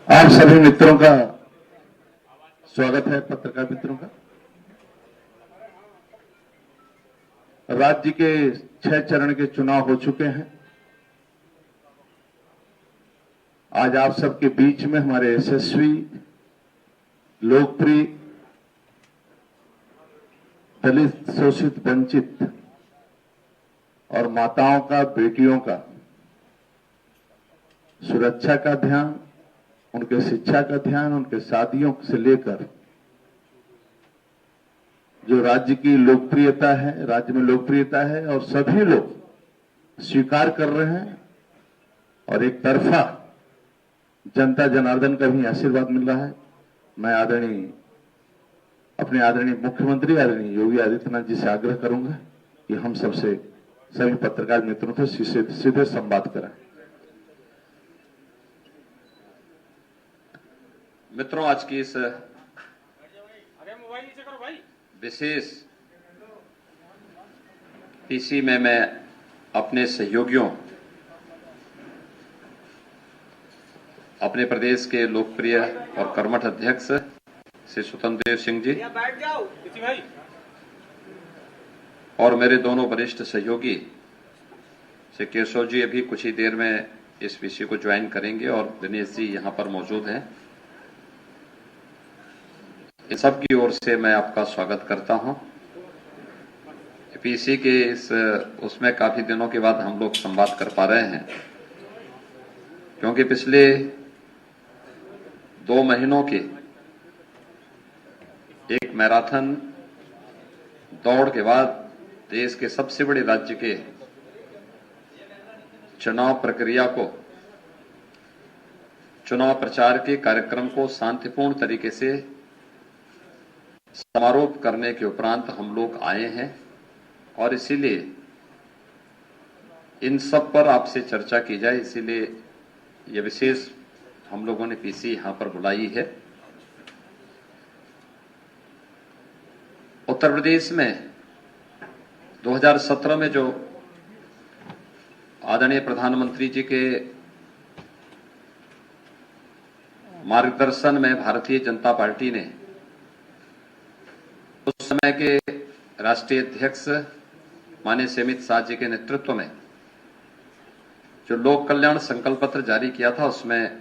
आप सभी मित्रों का स्वागत है, पत्रकार मित्रों का। राज्य के 6 चरण के चुनाव हो चुके हैं। आज आप सबके बीच में हमारे यशस्वी, लोकप्रिय, दलित, शोषित, वंचित और माताओं का, बेटियों का सुरक्षा का ध्यान, उनके शिक्षा का ध्यान, उनके शादियों से लेकर जो राज्य की लोकप्रियता है, राज्य में लोकप्रियता है और सभी लोग स्वीकार कर रहे हैं और एक तरफा जनता जनार्दन का भी आशीर्वाद मिल रहा है। मैं अपने आदरणीय मुख्यमंत्री आदरणीय योगी आदित्यनाथ जी से आग्रह करूंगा कि हम सबसे, सभी पत्रकार मित्रों से सीधे संवाद करें। मित्रों, आज की इस विशेष पीसी में मैं अपने सहयोगियों, अपने प्रदेश के लोकप्रिय और कर्मठ अध्यक्ष श्री स्वतंत्र देव सिंह जी और मेरे दोनों वरिष्ठ सहयोगी श्री केशव जी अभी कुछ ही देर में इस विषय को ज्वाइन करेंगे और दिनेश जी यहां पर मौजूद हैं। इन सब की ओर से मैं आपका स्वागत करता हूं। पीसी के उसमें काफी दिनों के बाद हम लोग संवाद कर पा रहे हैं, क्योंकि पिछले 2 महीनों के एक मैराथन दौड़ के बाद देश के सबसे बड़े राज्य के चुनाव प्रक्रिया को, चुनाव प्रचार के कार्यक्रम को शांतिपूर्ण तरीके से समारोह करने के उपरांत हम लोग आए हैं और इसीलिए इन सब पर आपसे चर्चा की जाए, इसीलिए यह विशेष हम लोगों ने पीसी यहां पर बुलाई है। उत्तर प्रदेश में 2017 में जो आदरणीय प्रधानमंत्री जी के मार्गदर्शन में भारतीय जनता पार्टी ने उस समय के राष्ट्रीय अध्यक्ष माननीय अमित शाह जी के नेतृत्व में जो लोक कल्याण संकल्प पत्र जारी किया था, उसमें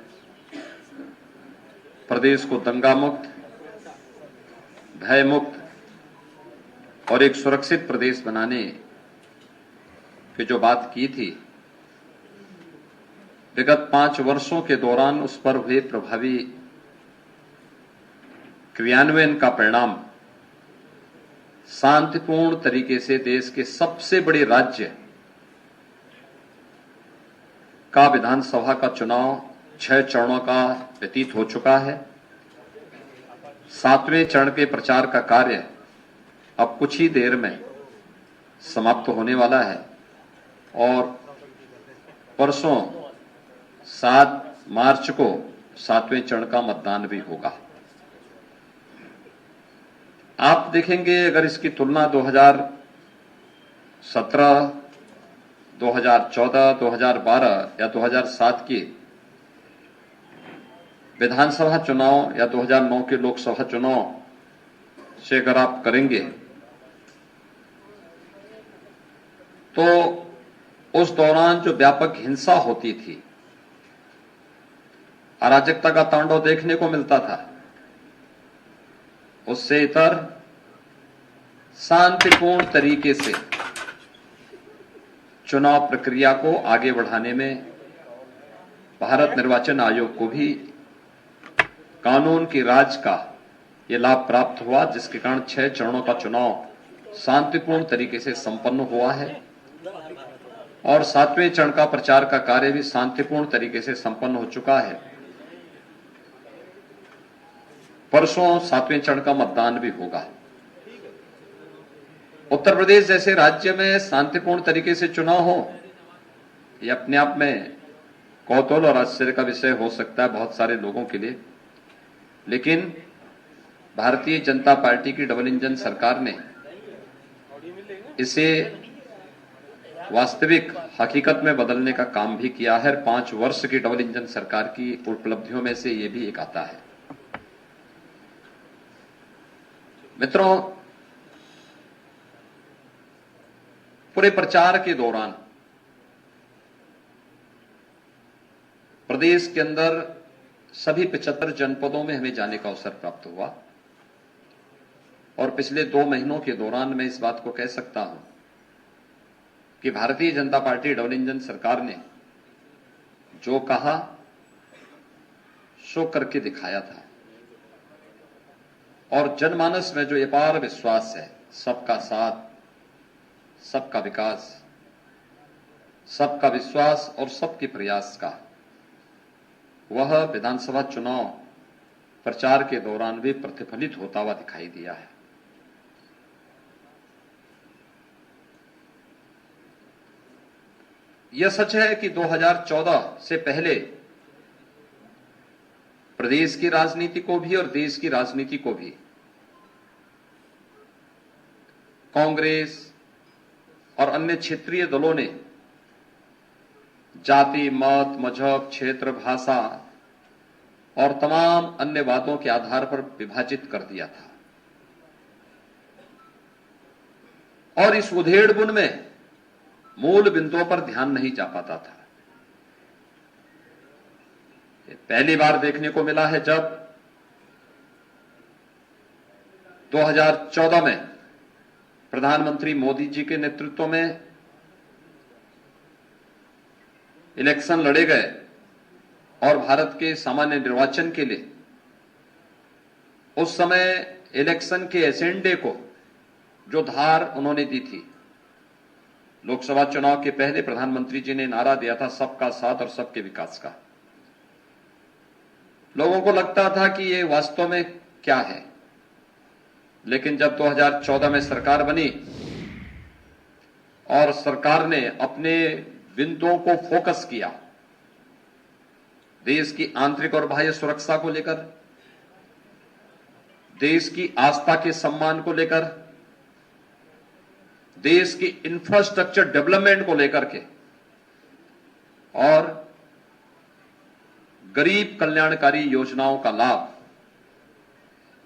प्रदेश को दंगा मुक्त, भय मुक्त और एक सुरक्षित प्रदेश बनाने की जो बात की थी, विगत 5 वर्षों के दौरान उस पर हुए प्रभावी क्रियान्वयन का परिणाम शांतिपूर्ण तरीके से देश के सबसे बड़े राज्य का विधानसभा का चुनाव 6 चरणों का व्यतीत हो चुका है। 7वें चरण के प्रचार का कार्य अब कुछ ही देर में समाप्त होने वाला है और परसों 7 मार्च को 7वें चरण का मतदान भी होगा। आप देखेंगे, अगर इसकी तुलना 2017, 2014, 2012 या 2007 की विधानसभा चुनाव या 2009 के लोकसभा चुनाव से अगर आप करेंगे तो उस दौरान जो व्यापक हिंसा होती थी, अराजकता का तांडव देखने को मिलता था, उससे इतर शांतिपूर्ण तरीके से चुनाव प्रक्रिया को आगे बढ़ाने में भारत निर्वाचन आयोग को भी कानून की राज का ये लाभ प्राप्त हुआ, जिसके कारण 6 चरणों का चुनाव शांतिपूर्ण तरीके से संपन्न हुआ है और 7वें चरण का प्रचार का कार्य भी शांतिपूर्ण तरीके से संपन्न हो चुका है। परसों 7वें चरण का मतदान भी होगा। उत्तर प्रदेश जैसे राज्य में शांतिपूर्ण तरीके से चुनाव हो, यह अपने आप में कौतूहल और आश्चर्य का विषय हो सकता है बहुत सारे लोगों के लिए, लेकिन भारतीय जनता पार्टी की डबल इंजन सरकार ने इसे वास्तविक हकीकत में बदलने का काम भी किया है। 5 वर्ष की डबल इंजन सरकार की उपलब्धियों में से ये भी एक आता है। मित्रों, पूरे प्रचार के दौरान प्रदेश के अंदर सभी 75 जनपदों में हमें जाने का अवसर प्राप्त हुआ और पिछले 2 महीनों के दौरान मैं इस बात को कह सकता हूं कि Bharatiya Janata party double engine सरकार ने जो कहा सो करके दिखाया था और जनमानस में जो अपार विश्वास है, सबका साथ, सबका विकास, सबका विश्वास और सबके प्रयास का, वह विधानसभा चुनाव प्रचार के दौरान भी प्रतिफलित होता हुआ दिखाई दिया है। यह सच है कि 2014 से पहले प्रदेश की राजनीति को भी और देश की राजनीति को भी कांग्रेस और अन्य क्षेत्रीय दलों ने जाति, मत, मजहब, क्षेत्र, भाषा और तमाम अन्य बातों के आधार पर विभाजित कर दिया था और इस उधेड़बुन में मूल बिंदुओं पर ध्यान नहीं जा पाता था। पहली बार देखने को मिला है जब 2014 में प्रधानमंत्री मोदी जी के नेतृत्व में इलेक्शन लड़े गए और भारत के सामान्य निर्वाचन के लिए उस समय इलेक्शन के एजेंडे को जो धार उन्होंने दी थी, लोकसभा चुनाव के पहले प्रधानमंत्री जी ने नारा दिया था सबका साथ और सबके विकास का। लोगों को लगता था कि ये वास्तव में क्या है, लेकिन जब 2014 में सरकार बनी और सरकार ने अपने बिंदुओं को फोकस किया, देश की आंतरिक और बाह्य सुरक्षा को लेकर, देश की आस्था के सम्मान को लेकर, देश की इंफ्रास्ट्रक्चर डेवलपमेंट को लेकर के और गरीब कल्याणकारी योजनाओं का लाभ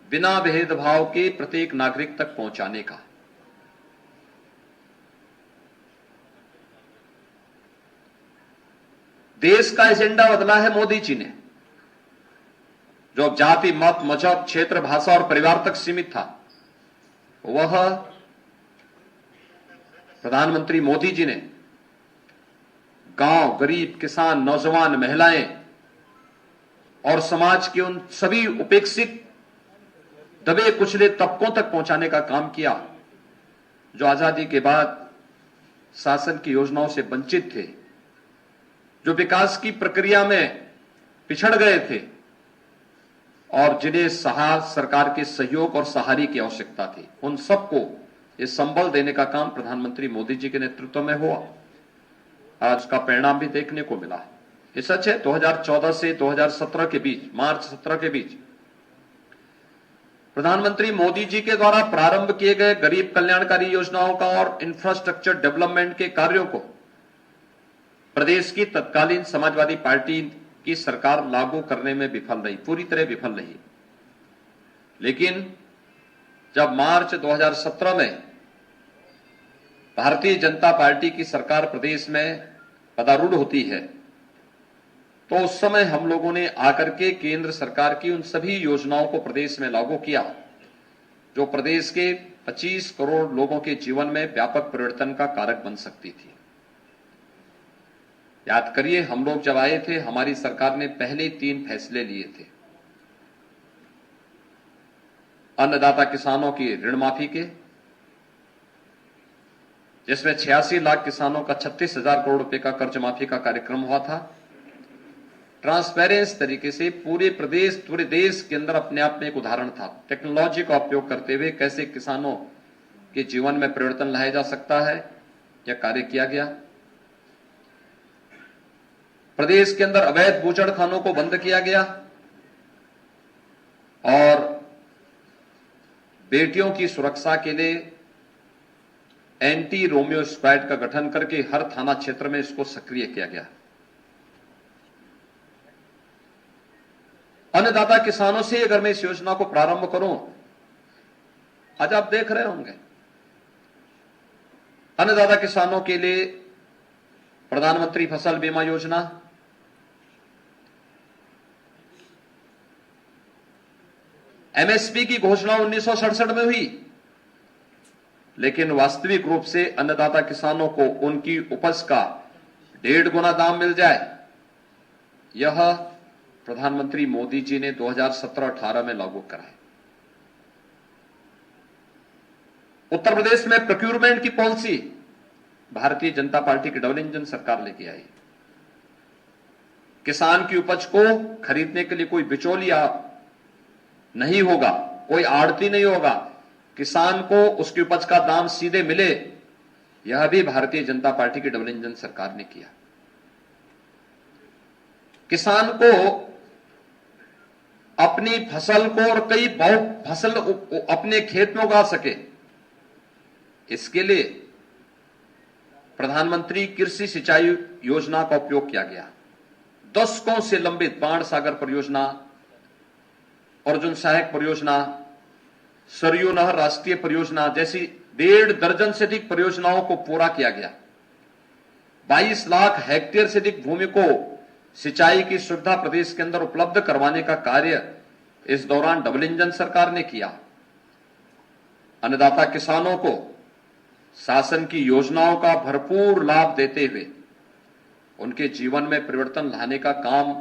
बिना भेदभाव के प्रत्येक नागरिक तक पहुंचाने का, देश का एजेंडा बदला है मोदी जी ने। जो जाति, मत, मजहब, क्षेत्र, भाषा और परिवार तक सीमित था, वह प्रधानमंत्री मोदी जी ने गांव, गरीब, किसान, नौजवान, महिलाएं और समाज के उन सभी उपेक्षित, दबे कुचले तबकों तक पहुंचाने का काम किया जो आजादी के बाद शासन की योजनाओं से वंचित थे, जो विकास की प्रक्रिया में पिछड़ गए थे और जिन्हें सरकार के सहयोग और सहारे की आवश्यकता थी, उन सबको ये संबल देने का काम प्रधानमंत्री मोदी जी के नेतृत्व में हुआ। आज का परिणाम भी देखने को मिला है। ये सच है, 2014 से 2017 के बीच, मार्च 17 के बीच प्रधानमंत्री मोदी जी के द्वारा प्रारंभ किए गए गरीब कल्याणकारी योजनाओं का और इंफ्रास्ट्रक्चर डेवलपमेंट के कार्यों को प्रदेश की तत्कालीन समाजवादी पार्टी की सरकार लागू करने में विफल रही, पूरी तरह विफल रही। लेकिन जब मार्च 2017 में भारतीय जनता पार्टी की सरकार प्रदेश में पदारूढ़ होती है, तो उस समय हम लोगों ने आकर के केंद्र सरकार की उन सभी योजनाओं को प्रदेश में लागू किया जो प्रदेश के 25 करोड़ लोगों के जीवन में व्यापक परिवर्तन का कारक बन सकती थी। याद करिए, हम लोग जब आए थे, हमारी सरकार ने पहले 3 फैसले लिए थे। अन्नदाता किसानों की ऋण माफी के, जिसमें 86 लाख किसानों का 36,000 करोड़ रुपए का कर्ज माफी का कार्यक्रम हुआ था। ट्रांसपेरेंस तरीके से पूरे देश के अंदर अपने आप में एक उदाहरण था। टेक्नोलॉजी का उपयोग करते हुए कैसे किसानों के जीवन में परिवर्तन लाया जा सकता है, यह कार्य किया गया। प्रदेश के अंदर अवैध बूचड़खानों को बंद किया गया और बेटियों की सुरक्षा के लिए एंटी रोमियो स्क्वाड का गठन करके हर थाना क्षेत्र में इसको सक्रिय किया गया। अन्नदाता किसानों से अगर मैं इस योजना को प्रारंभ करूं, आज आप देख रहे होंगे अन्नदाता किसानों के लिए प्रधानमंत्री फसल बीमा योजना, एमएसपी की घोषणा 1967 में हुई, लेकिन वास्तविक रूप से अन्नदाता किसानों को उनकी उपज का 1.5 गुना दाम मिल जाए, यह प्रधानमंत्री मोदी जी ने 2017-18 में लागू कराया। उत्तर प्रदेश में प्रोक्यूरमेंट की पॉलिसी भारतीय जनता पार्टी की डबल इंजन सरकार लेके आई। किसान की उपज को खरीदने के लिए कोई बिचौलिया नहीं होगा, कोई आड़ती नहीं होगा, किसान को उसकी उपज का दाम सीधे मिले, यह भी भारतीय जनता पार्टी की डबल इंजन सरकार ने किया। किसान को अपनी फसल को और कई बहुत फसल अपने खेत में उगा सके, इसके लिए प्रधानमंत्री कृषि सिंचाई योजना का उपयोग किया गया। दशकों से लंबित बाण सागर परियोजना, अर्जुन सहायक परियोजना, सरयू नहर राष्ट्रीय परियोजना जैसी 1.5 दर्जन से अधिक परियोजनाओं को पूरा किया गया। 22 लाख हेक्टेयर से अधिक भूमि को सिंचाई की सुविधा प्रदेश के अंदर उपलब्ध करवाने का कार्य इस दौरान डबल इंजन सरकार ने किया। अन्नदाता किसानों को शासन की योजनाओं का भरपूर लाभ देते हुए उनके जीवन में परिवर्तन लाने का काम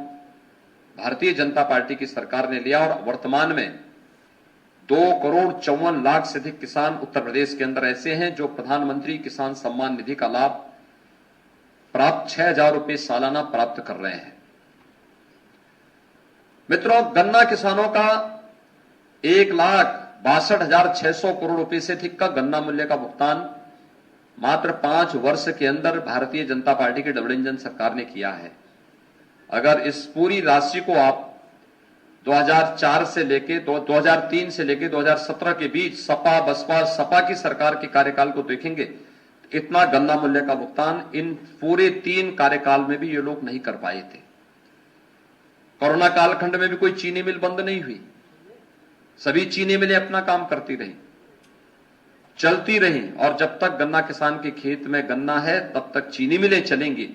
भारतीय जनता पार्टी की सरकार ने लिया और वर्तमान में 2,54,00,000 से अधिक किसान उत्तर प्रदेश के अंदर ऐसे हैं जो प्रधानमंत्री किसान सम्मान निधि का लाभ प्राप्त 6,000 रुपए सालाना प्राप्त कर रहे हैं। मित्रों, गन्ना किसानों का 1,62,600 करोड़ रुपए से अधिक का गन्ना मूल्य का भुगतान मात्र 5 वर्ष के अंदर भारतीय जनता पार्टी की डबल इंजन सरकार ने किया है। अगर इस पूरी राशि को आप 2004 से लेके 2003 से लेके 2017 के बीच सपा बसपा सपा की सरकार के कार्यकाल को देखेंगे, इतना गन्ना मूल्य का भुगतान इन पूरे 3 कार्यकाल में भी ये लोग नहीं कर पाए थे। कोरोना कालखंड में भी कोई चीनी मिल बंद नहीं हुई, सभी चीनी मिलें अपना काम करती रही, चलती रही, और जब तक गन्ना किसान के खेत में गन्ना है तब तक चीनी मिलें चलेंगी।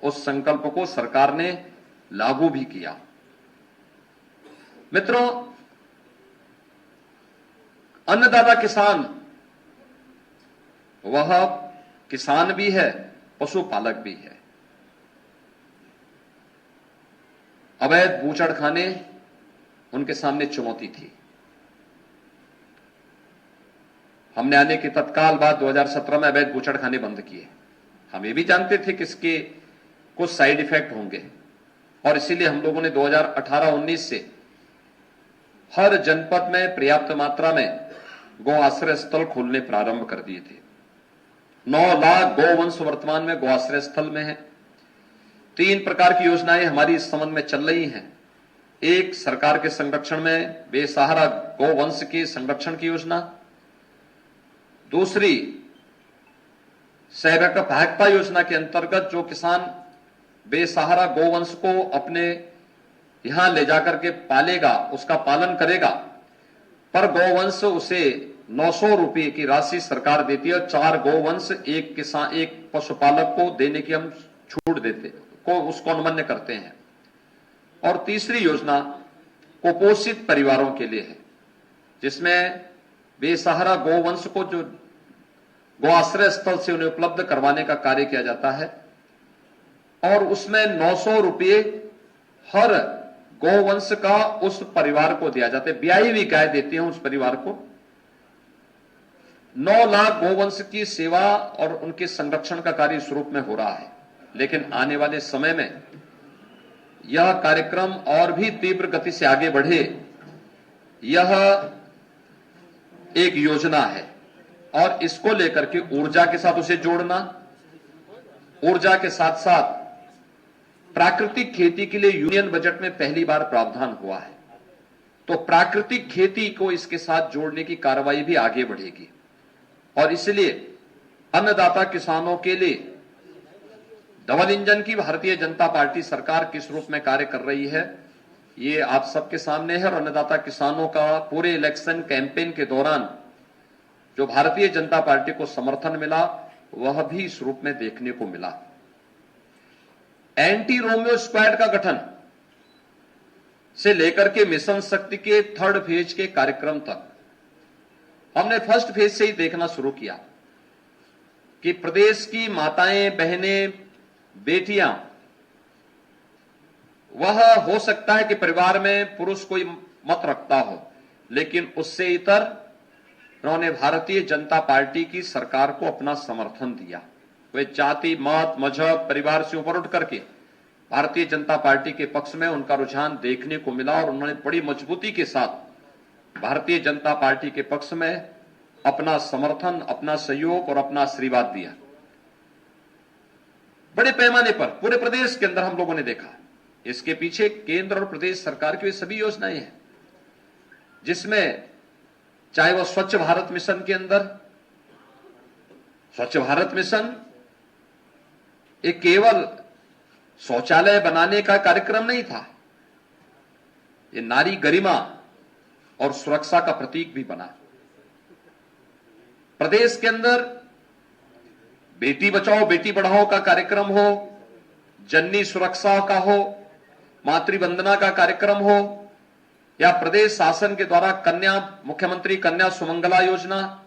उस संकल्प को सरकार ने लागू भी किया। मित्रों, अन्नदाता किसान वह किसान भी है, पशुपालक भी है। अवैध बूचड़खाने उनके सामने चुनौती थी। हमने आने के तत्काल बाद 2017 में अवैध बूचड़खाने बंद किए। हम ये भी जानते थे कि इसके कुछ साइड इफेक्ट होंगे और इसीलिए हम लोगों ने 2018-19 से हर जनपद में पर्याप्त मात्रा में गौ आश्रय स्थल खोलने प्रारंभ कर दिए थे। 9 लाख गौवंश वर्तमान में गौ आश्रय स्थल में है। 3 प्रकार की योजनाएं हमारी इस संबंध में चल रही हैं। एक, सरकार के संरक्षण में बेसहारा गौवंश के संरक्षण की योजना। दूसरी, सेवक सहायता योजना के अंतर्गत जो किसान बेसहारा गौवंश को अपने यहां ले जाकर के पालेगा, उसका पालन करेगा, पर गौवंश उसे 900 रुपए की राशि सरकार देती है और 4 गौवंश एक पशुपालक को देने की हम छूट देते को उसको अनुमन्य करते हैं। और तीसरी योजना कुपोषित परिवारों के लिए है, जिसमें बेसहारा गौवंश को जो गौ आश्रय स्थल से उन्हें उपलब्ध करवाने का कार्य किया जाता है और उसमें 900 रुपये हर गौवंश का उस परिवार को दिया जाता है। ब्याई हुई गाय देते हैं उस परिवार को। 9 लाख गौवंश की सेवा और उनके संरक्षण का कार्य इस रूप में हो रहा है। लेकिन आने वाले समय में यह कार्यक्रम और भी तीव्र गति से आगे बढ़े, यह एक योजना है और इसको लेकर के ऊर्जा के साथ उसे जोड़ना, ऊर्जा के साथ साथ प्राकृतिक खेती के लिए यूनियन बजट में पहली बार प्रावधान हुआ है, तो प्राकृतिक खेती को इसके साथ जोड़ने की कार्रवाई भी आगे बढ़ेगी। और इसलिए अन्नदाता किसानों के लिए डबल इंजन की भारतीय जनता पार्टी सरकार किस रूप में कार्य कर रही है, ये आप सबके सामने है। और अन्नदाता किसानों का पूरे इलेक्शन कैंपेन के दौरान जो भारतीय जनता पार्टी को समर्थन मिला, वह भी इस रूप में देखने को मिला। एंटी रोमियो स्क्वाड का गठन से लेकर के मिशन शक्ति के 3rd फेज के कार्यक्रम तक हमने 1st फेज से ही देखना शुरू किया कि प्रदेश की माताएं, बहनें, बेटियां, वह हो सकता है कि परिवार में पुरुष कोई मत रखता हो, लेकिन उससे इतर उन्होंने भारतीय जनता पार्टी की सरकार को अपना समर्थन दिया। वे जाति, मत, मजहब, परिवार से ऊपर उठ करके भारतीय जनता पार्टी के पक्ष में उनका रुझान देखने को मिला और उन्होंने बड़ी मजबूती के साथ भारतीय जनता पार्टी के पक्ष में अपना समर्थन, अपना सहयोग और अपना आशीर्वाद दिया। बड़े पैमाने पर पूरे प्रदेश के अंदर हम लोगों ने देखा। इसके पीछे केंद्र और प्रदेश सरकार की सभी योजनाएं हैं, जिसमें चाहे वह स्वच्छ भारत मिशन के अंदर, स्वच्छ भारत मिशन एक केवल शौचालय बनाने का कार्यक्रम नहीं था, ये नारी गरिमा और सुरक्षा का प्रतीक भी बना। प्रदेश के अंदर बेटी बचाओ बेटी पढ़ाओ का कार्यक्रम हो, जननी सुरक्षा का हो, मातृवंदना का कार्यक्रम हो, या प्रदेश शासन के द्वारा मुख्यमंत्री कन्या सुमंगला योजना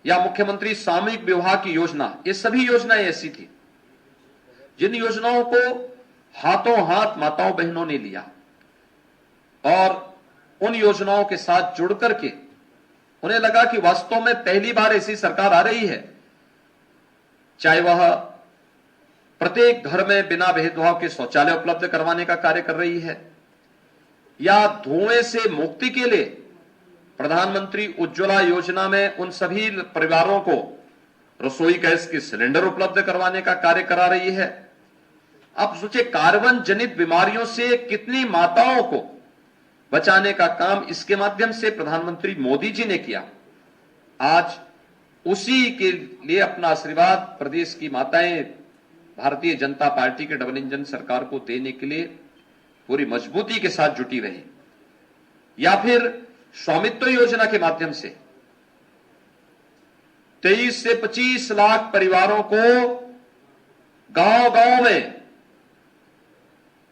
या मुख्यमंत्री सामूहिक विवाह की योजना, ये सभी योजनाएं ऐसी थी जिन योजनाओं को हाथों हाथ माताओं बहनों ने लिया और उन योजनाओं के साथ जुड़ करके उन्हें लगा कि वास्तव में पहली बार ऐसी सरकार आ रही है, चाहे वह प्रत्येक घर में बिना भेदभाव के शौचालय उपलब्ध करवाने का कार्य कर रही है, या धुएं से मुक्ति के लिए प्रधानमंत्री उज्ज्वला योजना में उन सभी परिवारों को रसोई गैस के सिलेंडर उपलब्ध करवाने का कार्य करा रही है। आप सोचिए, कार्बन जनित बीमारियों से कितनी माताओं को बचाने का काम इसके माध्यम से प्रधानमंत्री मोदी जी ने किया। आज उसी के लिए अपना आशीर्वाद प्रदेश की माताएं भारतीय जनता पार्टी के डबल इंजन सरकार को देने के लिए पूरी मजबूती के साथ जुटी रही। या फिर स्वामित्व योजना के माध्यम से 23 से 25 लाख परिवारों को गांव-गांव में,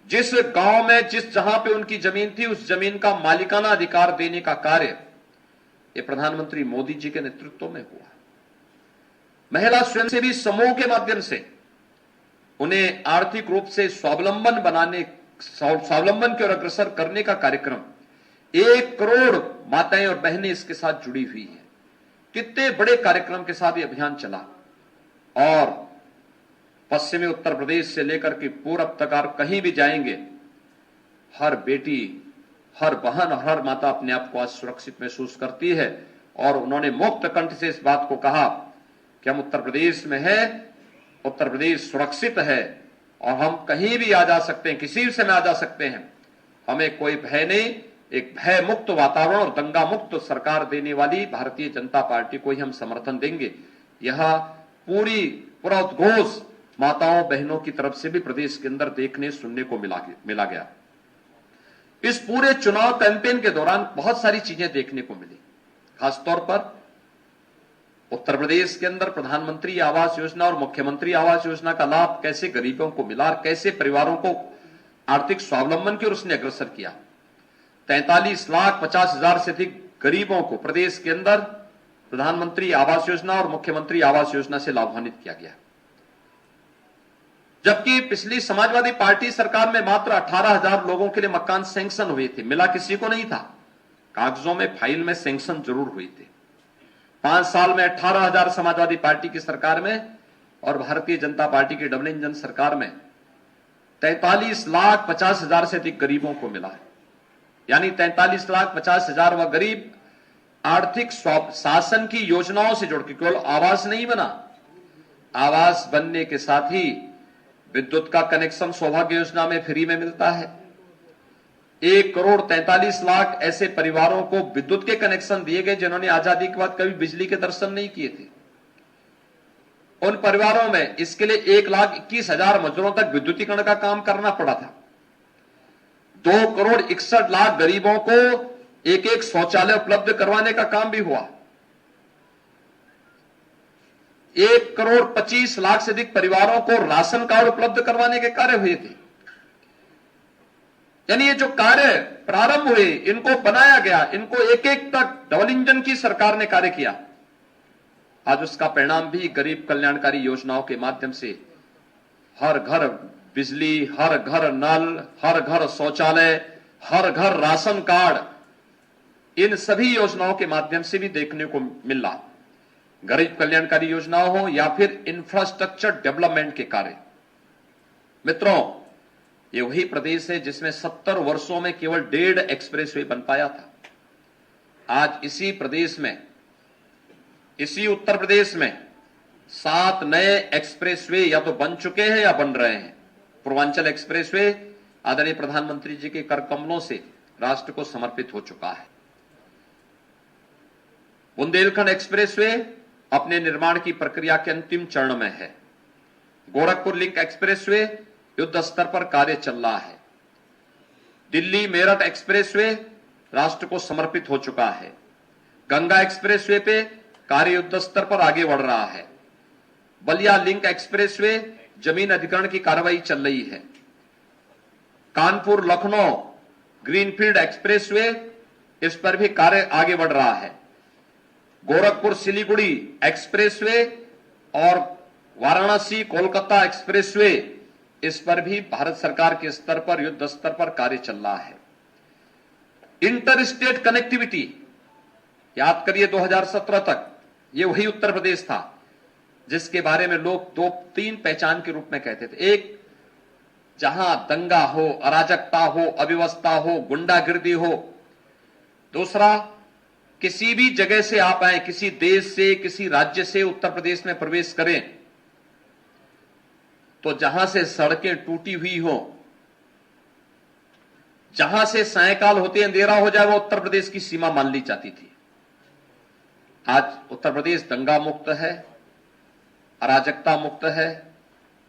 जिस गांव में जहां पे उनकी जमीन थी, उस जमीन का मालिकाना अधिकार देने का कार्य ये प्रधानमंत्री मोदी जी के नेतृत्व में हुआ। महिला स्वयंसेवी समूह के माध्यम से उन्हें आर्थिक रूप से स्वावलंबन की ओर अग्रसर करने का कार्यक्रम, 1 करोड़ माताएं और बहनें इसके साथ जुड़ी हुई है। कितने बड़े कार्यक्रम के साथ ये अभियान चला। और पश्चिमी उत्तर प्रदेश से लेकर के पूरब तक आप कहीं भी जाएंगे, हर बेटी, हर बहन और हर माता अपने आप को आज सुरक्षित महसूस करती है। और उन्होंने मुक्त कंठ से इस बात को कहा कि हम उत्तर प्रदेश में हैं, उत्तर प्रदेश सुरक्षित है और हम कहीं भी आ जा सकते हैं, किसी भी समय आ जा सकते हैं, हमें कोई भय नहीं। एक भय मुक्त वातावरण और दंगा मुक्त सरकार देने वाली भारतीय जनता पार्टी को ही हम समर्थन देंगे। यह पूरा उद्घोष माताओं बहनों की तरफ से भी प्रदेश के अंदर देखने सुनने को मिला गया। इस पूरे चुनाव कैंपेन के दौरान बहुत सारी चीजें देखने को मिली। खासतौर पर उत्तर प्रदेश के अंदर प्रधानमंत्री आवास योजना और मुख्यमंत्री आवास योजना का लाभ कैसे गरीबों को मिला और कैसे परिवारों को आर्थिक स्वावलंबन की ओर उसने अग्रसर किया। 43,50,000 से अधिक गरीबों को प्रदेश के अंदर प्रधानमंत्री आवास योजना और मुख्यमंत्री आवास योजना से लाभान्वित किया गया। जबकि पिछली समाजवादी पार्टी सरकार में मात्र 18,000 लोगों के लिए मकान सैंक्शन हुए थे, मिला किसी को नहीं था। कागजों में, फाइल में सैंक्शन जरूर हुए थे। 5 साल में 18,000 समाजवादी पार्टी की सरकार में और भारतीय जनता पार्टी की डबल इंजन सरकार में 43,50,000 से अधिक गरीबों को मिला है। यानी 43,50,000 वह गरीब आर्थिक शासन की योजनाओं से जुड़ के, केवल आवास नहीं बना, आवास बनने के साथ ही विद्युत का कनेक्शन सौभाग्य योजना में फ्री में मिलता है। 1,43,00,000 ऐसे परिवारों को विद्युत के कनेक्शन दिए गए जिन्होंने आजादी के बाद कभी बिजली के दर्शन नहीं किए थे। उन परिवारों में इसके लिए 1,21,000 मजदूरों तक विद्युतीकरण का काम करना पड़ा था। 2,61,00,000 गरीबों को एक एक शौचालय उपलब्ध करवाने का काम भी हुआ। 1,25,00,000 से अधिक परिवारों को राशन कार्ड उपलब्ध करवाने के कार्य हुए थे। यानी ये जो कार्य प्रारंभ हुए, इनको बनाया गया, इनको एक एक तक डबल इंजन की सरकार ने कार्य किया। आज उसका परिणाम भी गरीब कल्याणकारी योजनाओं के माध्यम से हर घर बिजली, हर घर नल, हर घर शौचालय, हर घर राशन कार्ड, इन सभी योजनाओं के माध्यम से भी देखने को मिल रहा। गरीब कल्याणकारी योजनाओं हो या फिर इंफ्रास्ट्रक्चर डेवलपमेंट के कार्य। मित्रों, ये वही प्रदेश है जिसमें 70 वर्षों में केवल 1.5 एक्सप्रेसवे बन पाया था। आज इसी प्रदेश में, इसी उत्तर प्रदेश में 7 नए एक्सप्रेसवे या तो बन चुके हैं या बन रहे हैं। पूर्वांचल एक्सप्रेसवे आदरणीय प्रधानमंत्री जी के कर कमलों से राष्ट्र को समर्पित हो चुका है। बुंदेलखंड एक्सप्रेसवे अपने निर्माण की प्रक्रिया के अंतिम चरण में है। गोरखपुर लिंक एक्सप्रेसवे युद्ध स्तर पर कार्य चल रहा है। दिल्ली मेरठ एक्सप्रेसवे राष्ट्र को समर्पित हो चुका है। गंगा एक्सप्रेसवे पे कार्य युद्ध स्तर पर आगे बढ़ रहा है। बलिया लिंक एक्सप्रेसवे जमीन अधिग्रहण की कार्रवाई चल रही है। कानपुर लखनऊ ग्रीनफील्ड एक्सप्रेसवे, इस पर भी कार्य आगे बढ़ रहा है। गोरखपुर सिलीगुड़ी एक्सप्रेसवे और वाराणसी कोलकाता एक्सप्रेसवे, इस पर भी भारत सरकार के स्तर पर युद्ध स्तर पर कार्य चल रहा है। इंटर स्टेट कनेक्टिविटी, याद करिए 2017 तक ये वही उत्तर प्रदेश था जिसके बारे में लोग 2-3 पहचान के रूप में कहते थे। एक, जहां दंगा हो, अराजकता हो, अव्यवस्था हो, गुंडागिर्दी हो। दूसरा, किसी भी जगह से आप आए, किसी देश से, किसी राज्य से उत्तर प्रदेश में प्रवेश करें तो जहां से सड़कें टूटी हुई हो, जहां से सायंकाल होते अंधेरा हो जाए, वो उत्तर प्रदेश की सीमा मान ली जाती थी। आज उत्तर प्रदेश दंगा मुक्त है, अराजकता मुक्त है,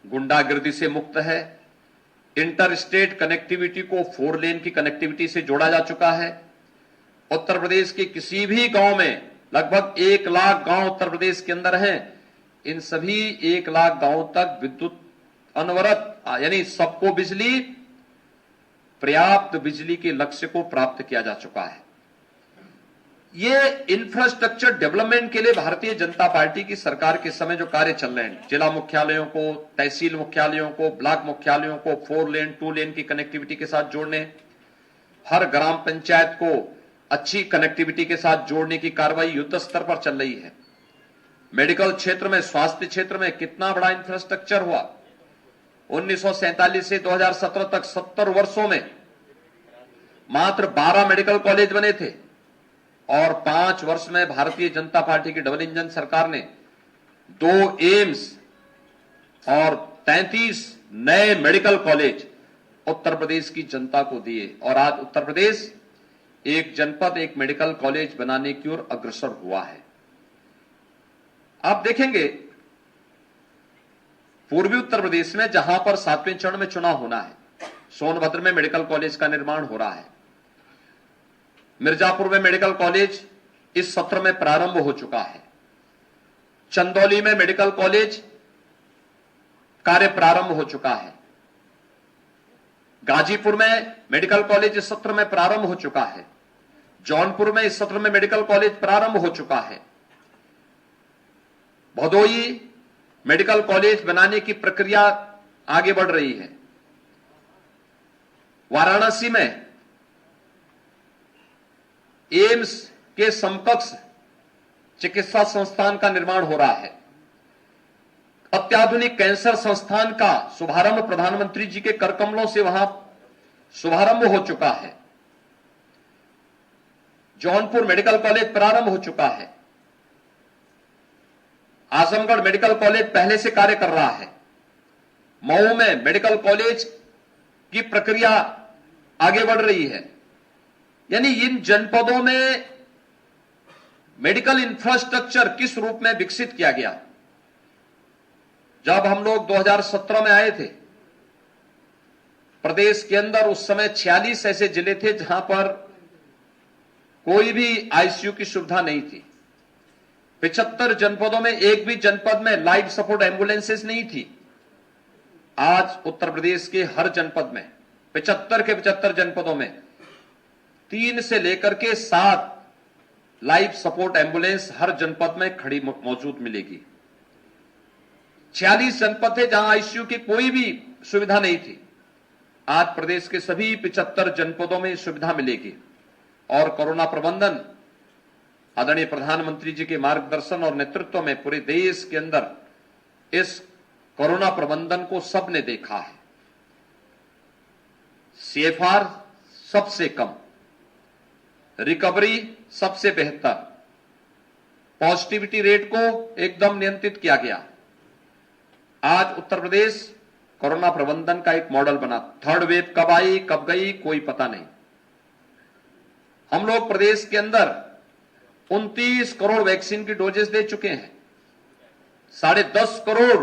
गुंडागिर्दी से मुक्त है। इंटर स्टेट कनेक्टिविटी को 4 लेन की कनेक्टिविटी से जोड़ा जा चुका है। उत्तर प्रदेश के किसी भी गांव में, लगभग 1 लाख गांव उत्तर प्रदेश के अंदर हैं, इन सभी 1 लाख गांवों तक विद्युत अनवरत, यानी सबको बिजली, पर्याप्त बिजली के लक्ष्य को प्राप्त किया जा चुका है। ये इंफ्रास्ट्रक्चर डेवलपमेंट के लिए भारतीय जनता पार्टी की सरकार के समय जो कार्य चल रहे हैं, जिला मुख्यालयों को, तहसील मुख्यालयों को, ब्लॉक मुख्यालयों को 4 लेन 2 लेन की कनेक्टिविटी के साथ जोड़ने, हर ग्राम पंचायत को अच्छी कनेक्टिविटी के साथ जोड़ने की कार्रवाई युद्ध स्तर पर चल रही है। मेडिकल क्षेत्र में, स्वास्थ्य क्षेत्र में कितना बड़ा इंफ्रास्ट्रक्चर हुआ। 1947 से 2017 तक 70 वर्षों में मात्र 12 मेडिकल कॉलेज बने थे और 5 वर्ष में भारतीय जनता पार्टी की डबल इंजन सरकार ने 2 एम्स और 33 नए मेडिकल कॉलेज उत्तर प्रदेश की जनता को दिए और आज उत्तर प्रदेश एक जनपद एक मेडिकल कॉलेज बनाने की ओर अग्रसर हुआ है। आप देखेंगे पूर्वी उत्तर प्रदेश में, जहां पर 7वें चरण में चुनाव होना है, सोनभद्र में मेडिकल कॉलेज का निर्माण हो रहा है। मिर्जापुर में मेडिकल कॉलेज इस सत्र में प्रारंभ हो चुका है। चंदौली में मेडिकल कॉलेज कार्य प्रारंभ हो चुका है। गाजीपुर में मेडिकल कॉलेज इस सत्र में प्रारंभ हो चुका है। जौनपुर में इस सत्र में मेडिकल कॉलेज प्रारंभ हो चुका है। भदोई मेडिकल कॉलेज बनाने की प्रक्रिया आगे बढ़ रही है। वाराणसी में एम्स के समकक्ष चिकित्सा संस्थान का निर्माण हो रहा है। अत्याधुनिक कैंसर संस्थान का शुभारंभ प्रधानमंत्री जी के करकमलों से वहां शुभारंभ हो चुका है। जौनपुर मेडिकल कॉलेज प्रारंभ हो चुका है। आजमगढ़ मेडिकल कॉलेज पहले से कार्य कर रहा है। मऊ में मेडिकल कॉलेज की प्रक्रिया आगे बढ़ रही है। यानी इन जनपदों में मेडिकल इंफ्रास्ट्रक्चर किस रूप में विकसित किया गया, जब हम लोग 2017 में आए थे, प्रदेश के अंदर उस समय 46 ऐसे जिले थे जहां पर कोई भी आईसीयू की सुविधा नहीं थी। 75 जनपदों में एक भी जनपद में लाइफ सपोर्ट एम्बुलेंसेस नहीं थी। आज उत्तर प्रदेश के हर जनपद में 75 के 75 जनपदों में 3 से लेकर के 7 लाइफ सपोर्ट एम्बुलेंस हर जनपद में खड़ी मौजूद मिलेगी। 46 जनपद थे जहां आईसीयू की कोई भी सुविधा नहीं थी। आज प्रदेश के सभी 75 जनपदों में सुविधा मिलेगी और कोरोना प्रबंधन आदरणीय प्रधानमंत्री जी के मार्गदर्शन और नेतृत्व में पूरे देश के अंदर इस कोरोना प्रबंधन को सबने देखा है। सीएफआर सबसे कम, रिकवरी सबसे बेहतर, पॉजिटिविटी रेट को एकदम नियंत्रित किया गया। आज उत्तर प्रदेश कोरोना प्रबंधन का एक मॉडल बना। थर्ड वेव कब आई कब गई कोई पता नहीं। हम लोग प्रदेश के अंदर 29 करोड़ वैक्सीन की डोजेस दे चुके हैं, 10.5 करोड़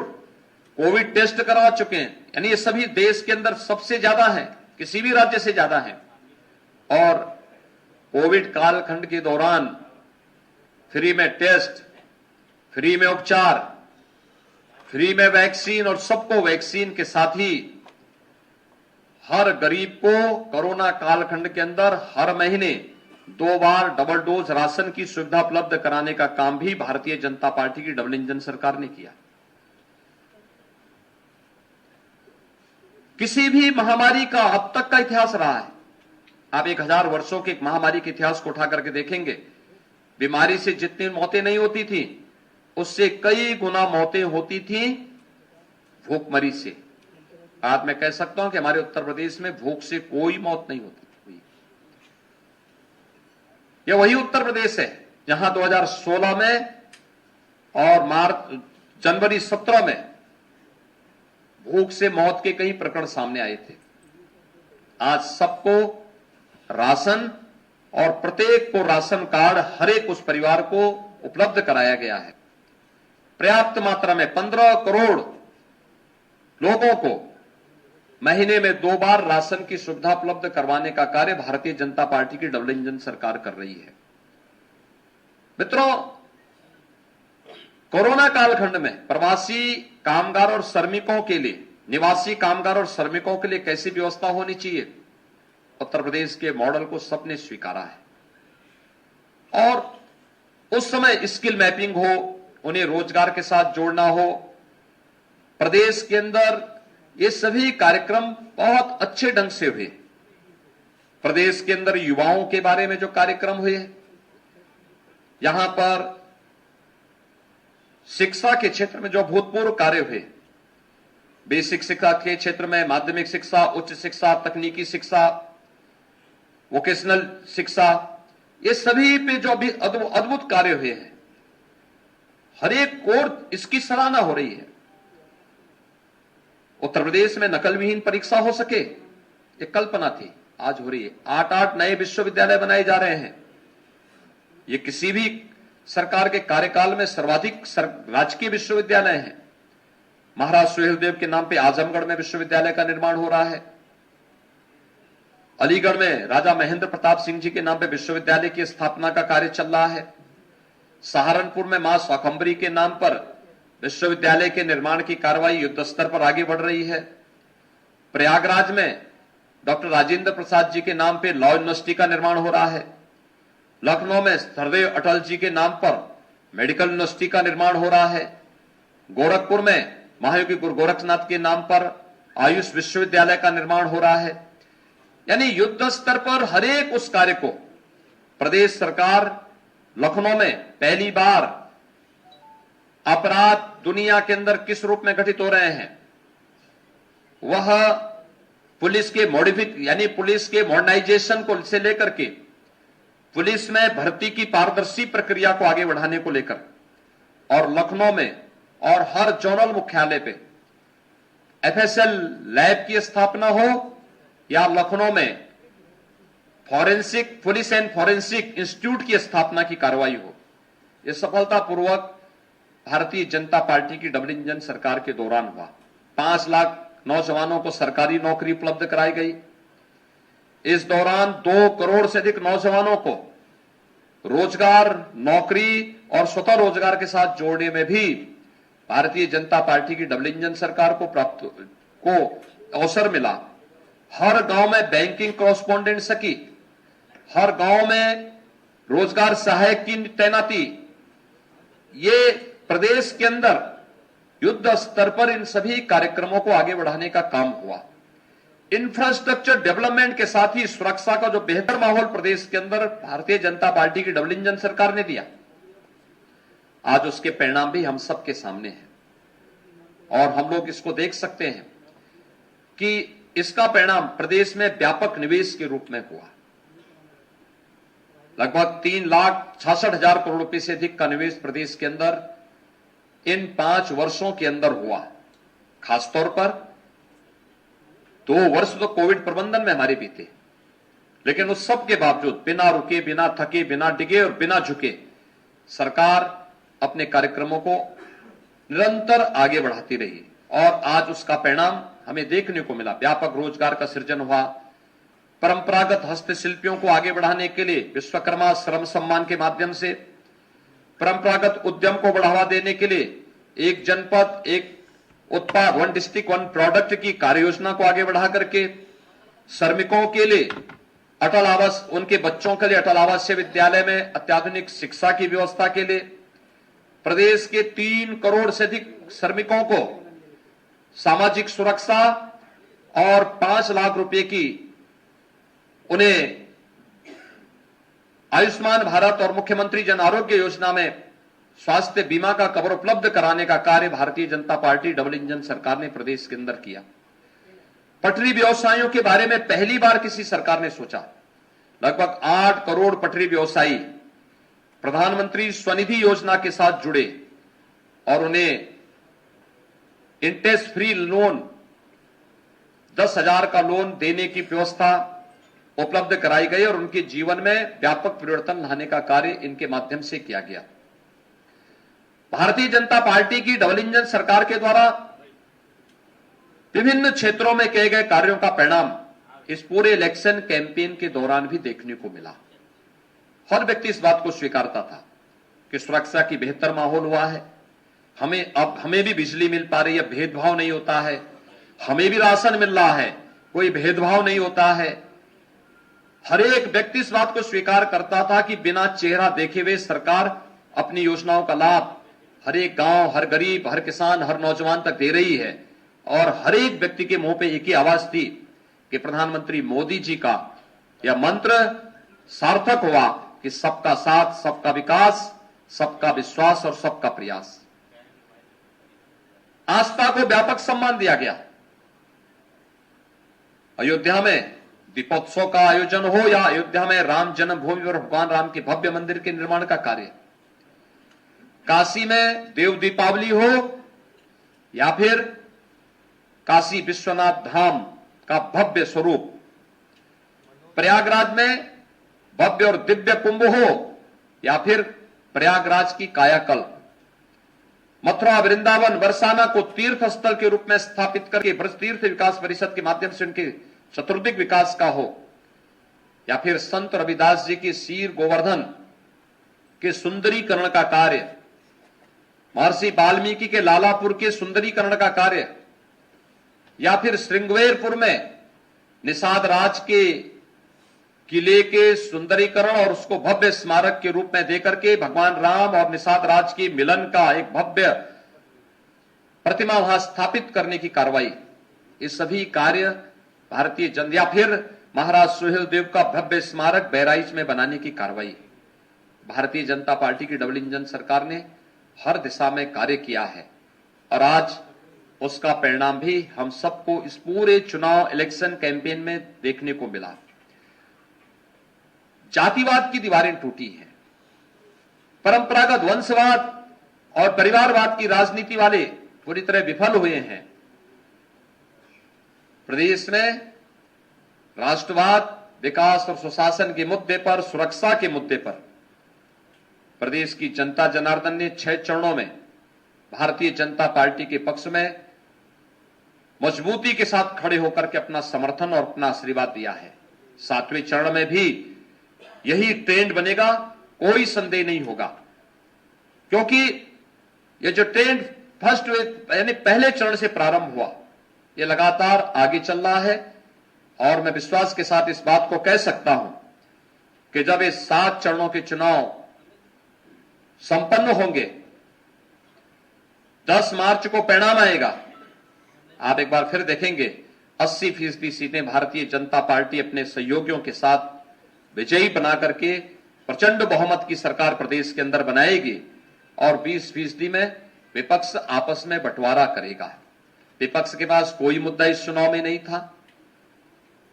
कोविड टेस्ट करवा चुके हैं। यानी ये सभी देश के अंदर सबसे ज्यादा है, किसी भी राज्य से ज्यादा है। और कोविड कालखंड के दौरान फ्री में टेस्ट, फ्री में उपचार, फ्री में वैक्सीन और सबको वैक्सीन के साथ ही हर गरीब को कोरोना कालखंड के अंदर हर महीने 2 बार डबल डोज राशन की सुविधा उपलब्ध कराने का काम भी भारतीय जनता पार्टी की डबल इंजन सरकार ने किया। किसी भी महामारी का अब तक का इतिहास रहा है। आप 1000 वर्षों के एक महामारी के इतिहास को उठा करके देखेंगे, बीमारी से जितनी मौतें नहीं होती थी उससे कई गुना मौतें होती थी भूखमरी से। आज मैं कह सकता हूं कि हमारे उत्तर प्रदेश में भूख से कोई मौत नहीं होती। यह वही उत्तर प्रदेश है जहां 2016 में और जनवरी 17 में भूख से मौत के कई प्रकरण सामने आए थे। आज सबको राशन और प्रत्येक को राशन कार्ड हर एक उस परिवार को उपलब्ध कराया गया है। पर्याप्त मात्रा में 15 करोड़ लोगों को महीने में 2 बार राशन की सुविधा उपलब्ध करवाने का कार्य भारतीय जनता पार्टी की डबल इंजन सरकार कर रही है। मित्रों, कोरोना कालखंड में प्रवासी कामगार और श्रमिकों के लिए, निवासी कामगार और श्रमिकों के लिए कैसी व्यवस्था होनी चाहिए, उत्तर प्रदेश के मॉडल को सबने स्वीकारा है। और उस समय स्किल मैपिंग हो, उन्हें रोजगार के साथ जोड़ना हो, प्रदेश के अंदर ये सभी कार्यक्रम बहुत अच्छे ढंग से हुए। प्रदेश के अंदर युवाओं के बारे में जो कार्यक्रम हुए, यहां पर शिक्षा के क्षेत्र में जो अभूतपूर्व कार्य हुए, बेसिक शिक्षा के क्षेत्र में, माध्यमिक शिक्षा, उच्च शिक्षा, तकनीकी शिक्षा, वोकेशनल शिक्षा, ये सभी पे जो अभी अद्भुत कार्य हुए हैं, हर एक कोर्स इसकी सराहना हो रही है। उत्तर प्रदेश में नकल विहीन परीक्षा हो सके, ये कल्पना थी, आज हो रही है। 8 नए विश्वविद्यालय बनाए जा रहे हैं। ये किसी भी सरकार के कार्यकाल में सर्वाधिक राजकीय विश्वविद्यालय हैं। महाराज सुहेलदेव के नाम पे आजमगढ़ में विश्वविद्यालय का निर्माण हो रहा है। अलीगढ़ में राजा महेंद्र प्रताप सिंह जी के नाम पे विश्वविद्यालय की स्थापना का कार्य चल रहा है। सहारनपुर में मां शाकंभरी के नाम पर विश्वविद्यालय के निर्माण की कार्रवाई युद्ध स्तर पर आगे बढ़ रही है। प्रयागराज में डॉक्टर राजेंद्र प्रसाद जी के नाम पे लॉ यूनिवर्सिटी का निर्माण हो रहा है। लखनऊ में सरदेव अटल जी के नाम पर मेडिकल यूनिवर्सिटी का निर्माण हो रहा है। गोरखपुर में महायोगी गुरु गोरखनाथ के नाम पर आयुष विश्वविद्यालय का निर्माण हो रहा है। यानी युद्ध स्तर पर हर एक उस कार्य को प्रदेश सरकार, लखनऊ में पहली बार अपराध दुनिया के अंदर किस रूप में घटित हो रहे हैं, वह पुलिस के यानी पुलिस के मॉडर्नाइजेशन को से लेकर के पुलिस में भर्ती की पारदर्शी प्रक्रिया को आगे बढ़ाने को लेकर, और लखनऊ में और हर जोनल मुख्यालय पे एफएसएल लैब की स्थापना हो या लखनऊ में forensic police and forensic institute की स्थापना की कार्रवाई हो, यह सफलतापूर्वक भारतीय जनता पार्टी की डबल इंजन सरकार के दौरान हुआ। 5 लाख नौजवानों को सरकारी नौकरी उपलब्ध कराई गई। इस दौरान 2 करोड़ से अधिक नौजवानों को रोजगार, नौकरी और स्वतः रोजगार के साथ जोड़ने में भी भारतीय जनता पार्टी की डबल इंजन सरकार को अवसर मिला। हर गांव में बैंकिंग कॉरेस्पॉन्डेंट सखी, हर गांव में रोजगार सहायक की तैनाती, ये प्रदेश के अंदर युद्ध स्तर पर इन सभी कार्यक्रमों को आगे बढ़ाने का काम हुआ। इंफ्रास्ट्रक्चर डेवलपमेंट के साथ ही सुरक्षा का जो बेहतर माहौल प्रदेश के अंदर भारतीय जनता पार्टी की डबल इंजन सरकार ने दिया, आज उसके परिणाम भी हम सबके सामने हैं और हम लोग इसको देख सकते हैं कि इसका परिणाम प्रदेश में व्यापक निवेश के रूप में हुआ। लगभग 3,66,000 करोड़ रुपए से अधिक का निवेश प्रदेश के अंदर इन 5 वर्षों के अंदर हुआ। खासतौर पर 2 वर्ष तो कोविड प्रबंधन में हमारे बीते, लेकिन उस सब के बावजूद बिना रुके, बिना थके, बिना डिगे और बिना झुके सरकार अपने कार्यक्रमों को निरंतर आगे बढ़ाती रही और आज उसका परिणाम हमें देखने को मिला। व्यापक रोजगार का सृजन हुआ। परंपरागत हस्तशिल्पियों को आगे बढ़ाने के लिए विश्वकर्मा श्रम सम्मान के माध्यम से, परंपरागत उद्यम को बढ़ावा देने के लिए एक जनपद एक उत्पाद, 1 डिस्ट्रिक्ट 1 प्रोडक्ट की कार्य योजना को आगे बढ़ा करके श्रमिकों के लिए अटल आवास, उनके बच्चों के लिए अटल आवासीय विद्यालय में अत्याधुनिक शिक्षा की व्यवस्था के लिए प्रदेश के 3 करोड़ से अधिक श्रमिकों को सामाजिक सुरक्षा और 5 लाख रुपए की उन्हें आयुष्मान भारत और मुख्यमंत्री जन आरोग्य योजना में स्वास्थ्य बीमा का कवर उपलब्ध कराने का कार्य Bharatiya Janata party double engine सरकार ने प्रदेश के अंदर किया। पटरी व्यवसायियों के बारे में पहली बार किसी सरकार ने सोचा। लगभग 8 करोड़ पटरी व्यवसायी प्रधानमंत्री स्वनिधि योजना के साथ जुड़े और उन्हें इंटरेस्ट फ्री लोन 10,000 का लोन देने की व्यवस्था उपलब्ध कराई गई और उनके जीवन में व्यापक परिवर्तन लाने का कार्य इनके माध्यम से किया गया। भारतीय जनता पार्टी की डबल इंजन सरकार के द्वारा विभिन्न क्षेत्रों में किए गए कार्यों का परिणाम इस पूरे इलेक्शन कैंपेन के दौरान भी देखने को मिला। हर व्यक्ति इस बात को स्वीकारता था कि सुरक्षा की बेहतर माहौल हुआ है, हमें भी बिजली मिल पा रही है, भेदभाव नहीं होता है, हमें भी राशन मिल रहा है, कोई भेदभाव नहीं होता है। हर एक व्यक्ति इस बात को स्वीकार करता था कि बिना चेहरा देखे हुए सरकार अपनी योजनाओं का लाभ हर एक गांव, हर गरीब, हर किसान, हर नौजवान तक दे रही है और हर एक व्यक्ति के मुंह पे एक ही आवाज थी कि प्रधानमंत्री मोदी जी का यह मंत्र सार्थक हुआ कि सबका साथ, सबका विकास, सबका विश्वास और सबका प्रयास। आस्था को व्यापक सम्मान दिया गया। अयोध्या में दीपोत्सव का आयोजन हो या अयोध्या में राम जन्मभूमि पर भगवान राम के भव्य मंदिर के निर्माण का कार्य, काशी में देव दीपावली हो या फिर काशी विश्वनाथ धाम का भव्य स्वरूप, प्रयागराज में भव्य और दिव्य कुंभ हो या फिर प्रयागराज की कायाकल्प, मथुरा, वृंदावन, बरसाना को तीर्थ स्थल के रूप में स्थापित करके ब्रज तीर्थ विकास परिषद के माध्यम से उनके चतुर्दिक विकास का हो या फिर संत रविदास जी की सीर गोवर्धन के सुंदरीकरण का कार्य, महर्षि वाल्मीकि के लालापुर के सुंदरीकरण का कार्य या फिर श्रृंगवेरपुर में निषाद राज के किले के सुंदरीकरण और उसको भव्य स्मारक के रूप में देकर के भगवान राम और निषाद राज के मिलन का एक भव्य प्रतिमा वहां स्थापित करने की कार्रवाई, ये सभी कार्य भारतीय जन या फिर महाराज सुहेल देव का भव्य स्मारक बहराइच में बनाने की कार्रवाई भारतीय जनता पार्टी की डबल इंजन सरकार ने हर दिशा में कार्य किया है और आज उसका परिणाम भी हम सबको इस पूरे चुनाव इलेक्शन कैंपेन में देखने को मिला। जातिवाद की दीवारें टूटी हैं, परंपरागत वंशवाद और परिवारवाद की राजनीति वाले पूरी तरह विफल हुए हैं। प्रदेश में राष्ट्रवाद, विकास और सुशासन के मुद्दे पर, सुरक्षा के मुद्दे पर प्रदेश की जनता जनार्दन ने 6 चरणों में भारतीय जनता पार्टी के पक्ष में मजबूती के साथ खड़े होकर के अपना समर्थन और अपना आशीर्वाद दिया है। 7वें चरण में भी यही ट्रेंड बनेगा, कोई संदेह नहीं होगा, क्योंकि ये जो ट्रेंड फर्स्ट यानी पहले चरण से प्रारंभ हुआ, ये लगातार आगे चल रहा है। और मैं विश्वास के साथ इस बात को कह सकता हूं कि जब ये 7 चरणों के चुनाव संपन्न होंगे, 10 मार्च को परिणाम आएगा, आप एक बार फिर देखेंगे 80% सीटें भारतीय जनता पार्टी अपने सहयोगियों के साथ विजयी बना करके प्रचंड बहुमत की सरकार प्रदेश के अंदर बनाएगी और 20% में विपक्ष आपस में बंटवारा करेगा। विपक्ष के पास कोई मुद्दा इस चुनाव में नहीं था।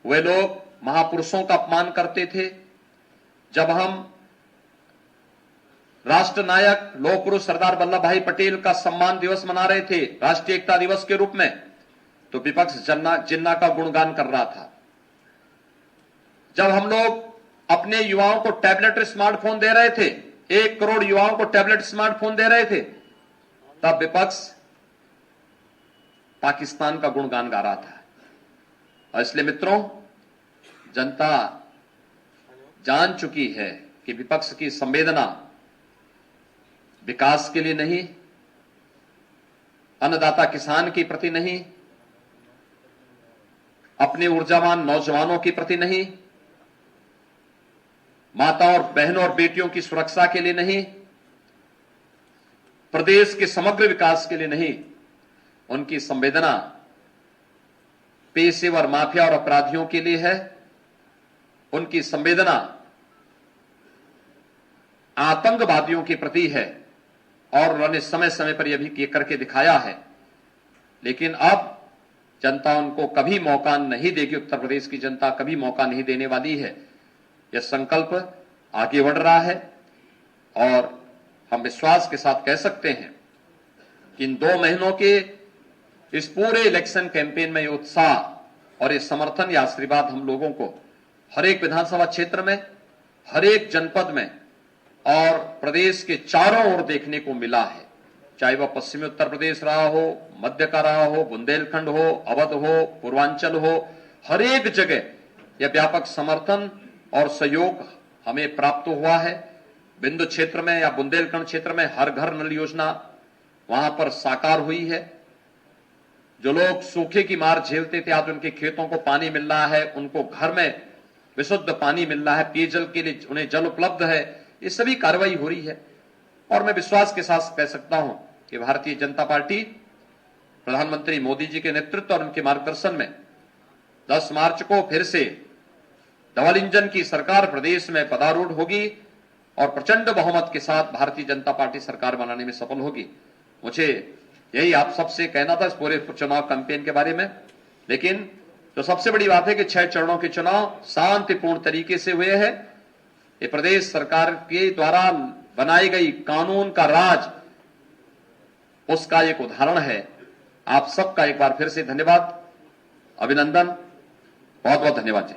वे लोग महापुरुषों का अपमान करते थे। जब हम राष्ट्र नायक लौह पुरुष सरदार वल्लभ भाई पटेल का सम्मान दिवस मना रहे थे राष्ट्रीय एकता दिवस के रूप में, तो विपक्ष जिन्ना का गुणगान कर रहा था। जब हम लोग अपने युवाओं को टैबलेट स्मार्टफोन दे रहे थे, 1 करोड़ युवाओं को टैबलेट स्मार्टफोन दे रहे थे, तब विपक्ष पाकिस्तान का गुणगान गा रहा था। और इसलिए मित्रों, जनता जान चुकी है कि विपक्ष की संवेदना विकास के लिए नहीं, अन्नदाता किसान के प्रति नहीं, अपने ऊर्जावान नौजवानों के प्रति नहीं, माता और बहनों और बेटियों की सुरक्षा के लिए नहीं, प्रदेश के समग्र विकास के लिए नहीं, उनकी संवेदना पेशेवर माफिया और अपराधियों के लिए है। उनकी संवेदना आतंकवादियों के प्रति है और उन्होंने समय समय पर यह भी करके दिखाया है। लेकिन अब जनता उनको कभी मौका नहीं देगी, उत्तर प्रदेश की जनता कभी मौका नहीं देने वाली है। यह संकल्प आगे बढ़ रहा है और हम विश्वास के साथ कह सकते हैं कि इन 2 महीनों के इस पूरे इलेक्शन कैंपेन में ये उत्साह और ये समर्थन या आशीर्वाद हम लोगों को हर एक विधानसभा क्षेत्र में, हर एक जनपद में और प्रदेश के चारों ओर देखने को मिला है। चाहे वह पश्चिमी उत्तर प्रदेश रहा हो, मध्य का रहा हो, बुंदेलखंड हो, अवध हो, पूर्वांचल हो, हर एक जगह यह व्यापक समर्थन और सहयोग हमें प्राप्त हुआ है। बिंदु क्षेत्र में या बुंदेलखंड क्षेत्र में हर घर नल योजना वहां पर साकार हुई है। जो लोग सूखे की मार झेलते थे, आज उनके खेतों को पानी मिल रहा है, उनको घर में विशुद्ध पानी मिल रहा है, पेयजल के लिए उन्हें जल उपलब्ध है। ये सभी कार्रवाई हो रही है और मैं विश्वास के साथ कह सकता हूं कि भारतीय जनता पार्टी प्रधानमंत्री मोदी जी के नेतृत्व और उनके मार्गदर्शन में 10 मार्च को फिर से डबल इंजन की सरकार प्रदेश में पदारूढ़ होगी और प्रचंड बहुमत के साथ भारतीय जनता पार्टी सरकार बनाने में सफल होगी। मुझे यही आप सबसे कहना था इस पूरे चुनाव कैंपेन के बारे में। लेकिन तो सबसे बड़ी बात है कि 6 चरणों के चुनाव शांतिपूर्ण तरीके से हुए हैं। ये प्रदेश सरकार के द्वारा बनाई गई कानून का राज, उसका एक उदाहरण है। आप सबका एक बार फिर से धन्यवाद, अभिनंदन, बहुत बहुत धन्यवाद जी।